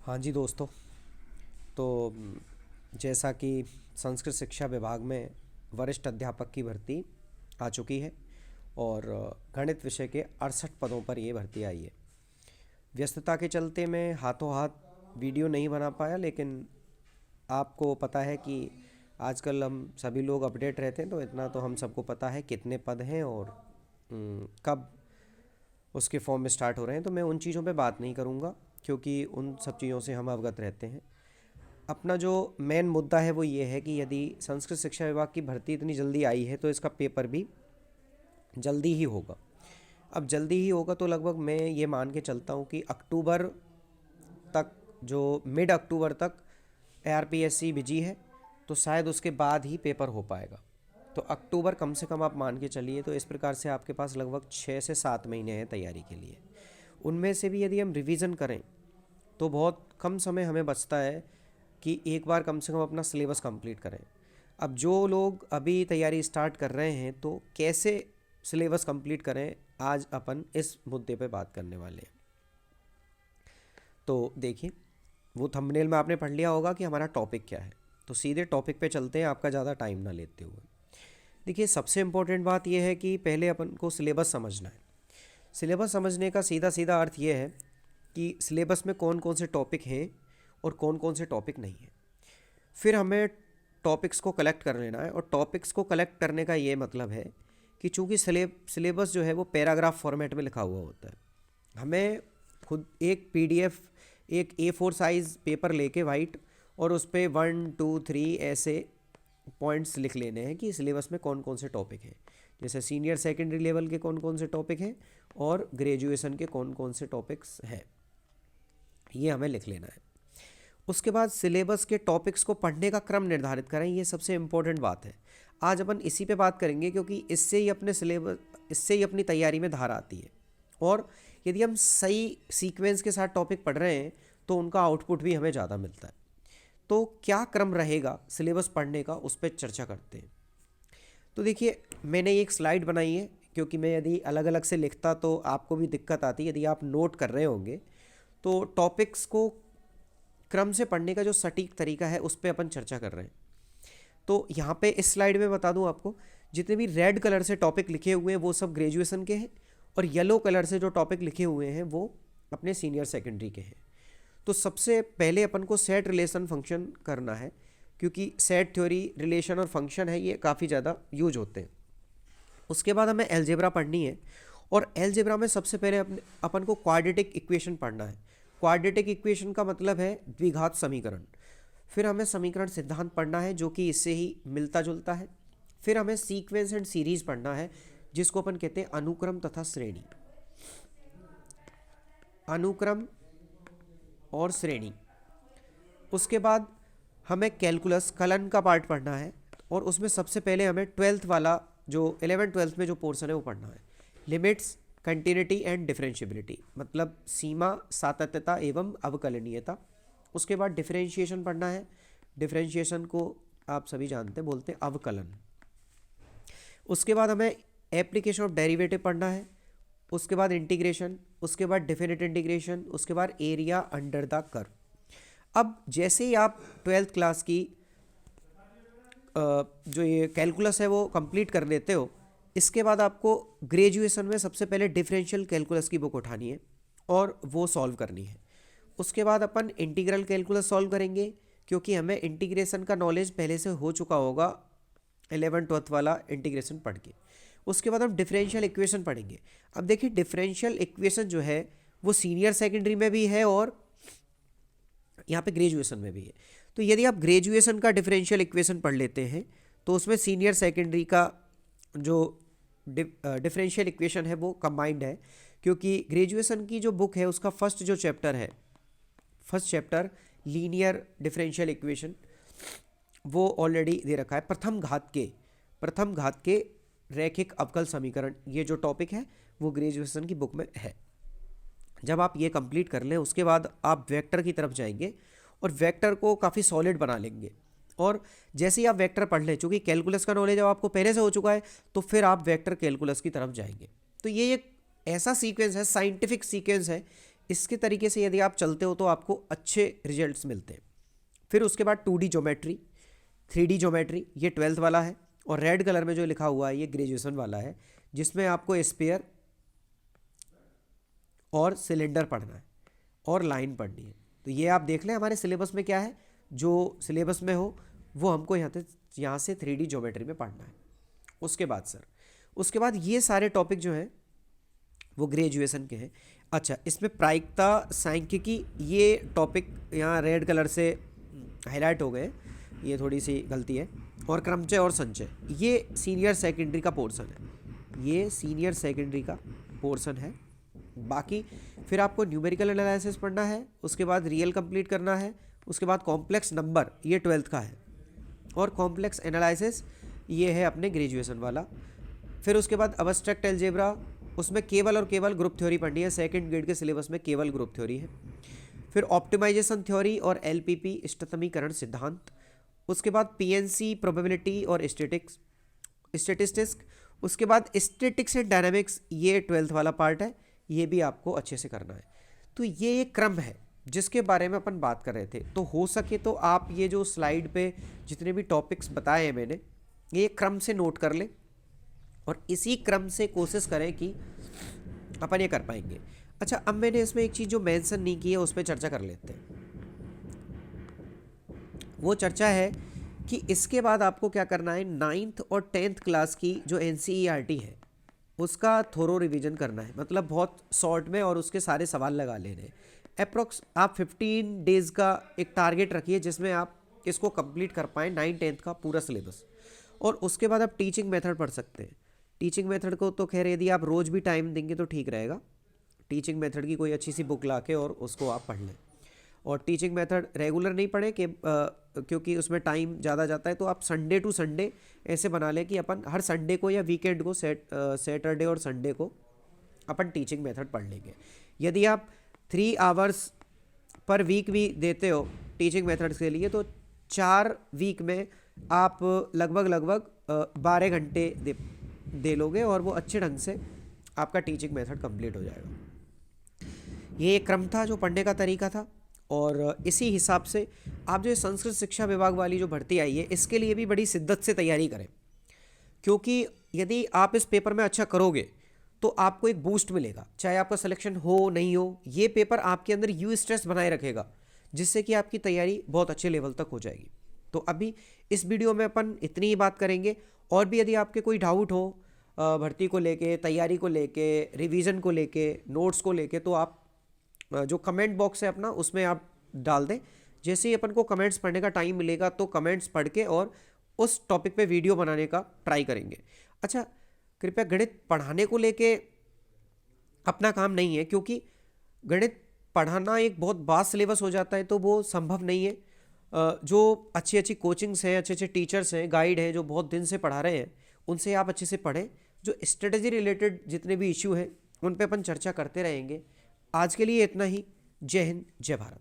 हाँ जी दोस्तों। तो जैसा कि संस्कृत शिक्षा विभाग में वरिष्ठ अध्यापक की भर्ती आ चुकी है और गणित विषय के 68 पदों पर ये भर्ती आई है। व्यस्तता के चलते मैं हाथों हाथ वीडियो नहीं बना पाया, लेकिन आपको पता है कि आजकल हम सभी लोग अपडेट रहते हैं, तो इतना तो हम सबको पता है कितने पद हैं और कब उसके फॉर्म में स्टार्ट हो रहे हैं। तो मैं उन चीज़ों पे बात नहीं करूँगा, क्योंकि उन सब चीज़ों से हम अवगत रहते हैं। अपना जो मेन मुद्दा है वो ये है कि यदि संस्कृत शिक्षा विभाग की भर्ती इतनी जल्दी आई है तो इसका पेपर भी जल्दी ही होगा। अब जल्दी ही होगा तो लगभग मैं ये मान के चलता हूँ कि अक्टूबर तक, जो मिड अक्टूबर तक ARPSC बिजी है, तो शायद उसके बाद ही पेपर हो पाएगा। तो अक्टूबर कम से कम आप मान के चलिए। तो इस प्रकार से आपके पास लगभग 6 से 7 महीने हैं तैयारी के लिए। उनमें से भी यदि हम रिवीजन करें तो बहुत कम समय हमें बचता है कि एक बार कम से कम अपना सिलेबस कंप्लीट करें। अब जो लोग अभी तैयारी स्टार्ट कर रहे हैं तो कैसे सिलेबस कंप्लीट करें, आज अपन इस मुद्दे पे बात करने वाले हैं। तो देखिए, वो थंबनेल में आपने पढ़ लिया होगा कि हमारा टॉपिक क्या है। तो सीधे टॉपिक पे चलते हैं, आपका ज़्यादा टाइम ना लेते हुए। देखिए, सबसे इम्पोर्टेंट बात यह है कि पहले अपन को सिलेबस समझना है। सिलेबस समझने का सीधा सीधा अर्थ ये है कि सिलेबस में कौन कौन से टॉपिक हैं और कौन कौन से टॉपिक नहीं हैं। फिर हमें टॉपिक्स को कलेक्ट कर लेना है, और टॉपिक्स को कलेक्ट करने का ये मतलब है कि चूंकि सिलेबस जो है वो पैराग्राफ फॉर्मेट में लिखा हुआ होता है, हमें खुद एक PDF, एक A4 साइज़ पेपर लेके वाइट, और उस पर 1 2 3 ऐसे पॉइंट्स लिख लेने हैं कि सिलेबस में कौन कौन से टॉपिक हैं। जैसे सीनियर सेकेंडरी लेवल के कौन कौन से टॉपिक हैं और ग्रेजुएशन के कौन कौन से टॉपिक्स हैं, ये हमें लिख लेना है। उसके बाद सिलेबस के टॉपिक्स को पढ़ने का क्रम निर्धारित करें, ये सबसे इम्पोर्टेंट बात है। आज अपन इसी पे बात करेंगे, क्योंकि इससे ही अपनी तैयारी में धार आती है। और यदि हम सही सीक्वेंस के साथ टॉपिक पढ़ रहे हैं तो उनका आउटपुट भी हमें ज़्यादा मिलता है। तो क्या क्रम रहेगा सिलेबस पढ़ने का, उस पर चर्चा करते हैं। तो देखिए, मैंने एक स्लाइड बनाई है, क्योंकि मैं यदि अलग अलग से लिखता तो आपको भी दिक्कत आती। यदि आप नोट कर रहे होंगे तो टॉपिक्स को क्रम से पढ़ने का जो सटीक तरीका है उस पर अपन चर्चा कर रहे हैं। तो यहाँ पे इस स्लाइड में बता दूँ आपको, जितने भी रेड कलर से टॉपिक लिखे हुए हैं वो सब ग्रेजुएशन के हैं, और येलो कलर से जो टॉपिक लिखे हुए हैं वो अपने सीनियर सेकेंडरी के हैं। तो सबसे पहले अपन को सेट रिलेशन फंक्शन करना है, क्योंकि सेट थ्योरी, रिलेशन और फंक्शन है, ये काफ़ी ज़्यादा यूज होते हैं। उसके बाद हमें एलजेब्रा पढ़नी है, और एलजेब्रा में सबसे पहले अपन को क्वाड्रेटिक इक्वेशन पढ़ना है। क्वाड्रेटिक इक्वेशन का मतलब है द्विघात समीकरण। फिर हमें समीकरण सिद्धांत पढ़ना है, जो कि इससे ही मिलता जुलता है। फिर हमें सीक्वेंस एंड सीरीज पढ़ना है, जिसको अपन कहते हैं अनुक्रम तथा श्रेणी। अनुक्रम और श्रेणी। उसके बाद हमें कैलकुलस, कलन का पार्ट पढ़ना है, और उसमें सबसे पहले हमें 12th वाला, जो 11th-12th में जो पोर्शन है वो पढ़ना है। लिमिट्स, कंटिन्यूटी एंड डिफरेंशियबिलिटी, मतलब सीमा, सातत्यता एवं अवकलनीयता। उसके बाद डिफरेंशिएशन पढ़ना है। डिफरेंशिएशन को आप सभी जानते हैं, बोलते हैं अवकलन। उसके बाद हमें एप्लीकेशन ऑफ डेरिवेटिव पढ़ना है। उसके बाद इंटीग्रेशन, उसके बाद डेफिनेट इंटीग्रेशन, उसके बाद एरिया अंडर द कर्व। अब जैसे ही आप 12th क्लास की जो ये कैलकुलस है वो कंप्लीट कर लेते हो, इसके बाद आपको ग्रेजुएशन में सबसे पहले डिफरेंशियल कैलकुलस की बुक उठानी है और वो सॉल्व करनी है। उसके बाद अपन इंटीग्रल कैलकुलस सॉल्व करेंगे, क्योंकि हमें इंटीग्रेशन का नॉलेज पहले से हो चुका होगा 11th-12th वाला इंटीग्रेशन पढ़ के। उसके बाद हम डिफरेंशियल इक्वेशन पढ़ेंगे। अब देखिए, डिफरेंशियल इक्वेशन जो है वो सीनियर सेकेंडरी में भी है और यहाँ पे ग्रेजुएशन में भी है। तो यदि आप ग्रेजुएशन का डिफरेंशियल इक्वेशन पढ़ लेते हैं तो उसमें सीनियर सेकेंडरी का जो डिफरेंशियल इक्वेशन है वो कंबाइंड है, क्योंकि ग्रेजुएशन की जो बुक है उसका फर्स्ट जो चैप्टर है, first chapter linear differential equation, वो ऑलरेडी दे रखा है। प्रथम घात के रैखिक अवकल समीकरण, ये जो टॉपिक है वो ग्रेजुएशन की बुक में है। जब आप ये कंप्लीट कर लें उसके बाद आप वेक्टर की तरफ जाएंगे और वेक्टर को काफ़ी सॉलिड बना लेंगे। और जैसे ही आप वेक्टर पढ़ लें, चूँकि कैलकुलस का नॉलेज अब आपको पहले से हो चुका है, तो फिर आप वेक्टर कैलकुलस की तरफ जाएंगे। तो ये एक ऐसा सीक्वेंस है, साइंटिफिक सीक्वेंस है इसके तरीके से यदि आप चलते हो तो आपको अच्छे रिजल्ट्स मिलते हैं। फिर उसके बाद 2D ज्योमेट्री, 3D ज्योमेट्री, ये 12th वाला है। और रेड कलर में जो लिखा हुआ है ये ग्रेजुएशन वाला है, जिसमें आपको स्फीयर और सिलेंडर पढ़ना है और लाइन पढ़नी है। तो ये आप देख लें हमारे सिलेबस में क्या है, जो सिलेबस में हो वो हमको यहाँ से 3D ज्योमेट्री में पढ़ना है। उसके बाद सर, उसके बाद ये सारे टॉपिक जो हैं वो ग्रेजुएशन के हैं। अच्छा, इसमें प्रायिकता, सांख्यिकी, ये टॉपिक यहाँ रेड कलर से हाईलाइट हो गए, ये थोड़ी सी गलती है। और क्रमचय और संचय, ये सीनियर सेकेंडरी का पोर्शन है, ये सीनियर सेकेंडरी का पोर्शन है। बाकी फिर आपको न्यूमेरिकल एनालिसिस पढ़ना है, उसके बाद रियल कंप्लीट करना है, उसके बाद कॉम्प्लेक्स नंबर, ये 12th का है, और कॉम्प्लेक्स एनालिसिस ये है अपने ग्रेजुएशन वाला। फिर उसके बाद अब्स्ट्रैक्ट अलजेब्रा, उसमें केवल और केवल ग्रुप थ्योरी पढ़नी है, सेकंड ग्रेड के सिलेबस में केवल ग्रुप थ्योरी है। फिर ऑप्टिमाइजेशन थ्योरी और LPP इष्टतमीकरण सिद्धांत, उसके बाद PNC प्रोबेबिलिटी और स्टेटिस्टिक्स, उसके बाद स्टैटिक्स एंड डायनामिक्स, ये 12th वाला पार्ट है, ये भी आपको अच्छे से करना है। तो ये एक क्रम है जिसके बारे में अपन बात कर रहे थे। तो हो सके तो आप ये जो स्लाइड पे जितने भी टॉपिक्स बताए हैं मैंने, ये क्रम से नोट कर लें और इसी क्रम से कोशिश करें कि अपन ये कर पाएंगे। अच्छा, अब मैंने इसमें एक चीज़ जो मेंशन नहीं की है उस पर चर्चा कर लेते हैं। वो चर्चा है कि इसके बाद आपको क्या करना है, 9th और 10th क्लास की जो NCERT है उसका थोरो रिवीजन करना है, मतलब बहुत शॉर्ट में, और उसके सारे सवाल लगा लेने हैं। अप्रोक्स आप 15 डेज़ का एक टारगेट रखिए जिसमें आप इसको कंप्लीट कर पाएँ 9th-10th का पूरा सिलेबस। और उसके बाद आप टीचिंग मेथड पढ़ सकते हैं। टीचिंग मेथड को तो खैर यदि आप रोज़ भी टाइम देंगे तो ठीक रहेगा। टीचिंग मेथड की कोई अच्छी सी बुक ला के और उसको आप पढ़ लें। और टीचिंग मेथड रेगुलर नहीं पढ़ें कि क्योंकि उसमें टाइम ज़्यादा जाता है, तो आप संडे टू संडे ऐसे बना लें कि अपन हर संडे को या वीकेंड को सैटरडे और संडे को अपन टीचिंग मेथड पढ़ लेंगे। यदि आप 3 आवर्स पर वीक भी देते हो टीचिंग मेथड्स के लिए, तो 4 वीक में आप लगभग 12 घंटे दे लोगे और वो अच्छे ढंग से आपका टीचिंग मेथड कंप्लीट हो जाएगा। ये एक क्रम था जो पढ़ने का तरीका था। और इसी हिसाब से आप जो संस्कृत शिक्षा विभाग वाली जो भर्ती आई है इसके लिए भी बड़ी शिद्दत से तैयारी करें, क्योंकि यदि आप इस पेपर में अच्छा करोगे तो आपको एक बूस्ट मिलेगा, चाहे आपका सिलेक्शन हो नहीं हो। ये पेपर आपके अंदर यू स्ट्रेस बनाए रखेगा, जिससे कि आपकी तैयारी बहुत अच्छे लेवल तक हो जाएगी। तो अभी इस वीडियो में अपन इतनी ही बात करेंगे। और भी यदि आपके कोई डाउट हो भर्ती को लेके, तैयारी को लेके, रिवीजन को लेके, नोट्स को लेके, तो आप जो कमेंट बॉक्स है अपना उसमें आप डाल दें। जैसे ही अपन को कमेंट्स पढ़ने का टाइम मिलेगा तो कमेंट्स पढ़ के और उस टॉपिक पे वीडियो बनाने का ट्राई करेंगे। अच्छा, कृपया गणित पढ़ाने को लेके अपना काम नहीं है, क्योंकि गणित पढ़ाना एक बहुत वास्ट सिलेबस हो जाता है, तो वो संभव नहीं है। जो अच्छी अच्छी कोचिंग्स हैं, अच्छे अच्छे टीचर्स हैं, गाइड हैं जो बहुत दिन से पढ़ा रहे हैं, उनसे आप अच्छे से पढ़ें। जो स्ट्रेटजी रिलेटेड जितने भी इश्यू हैं उन पे अपन चर्चा करते रहेंगे। आज के लिए इतना ही। जय हिंद, जय भारत।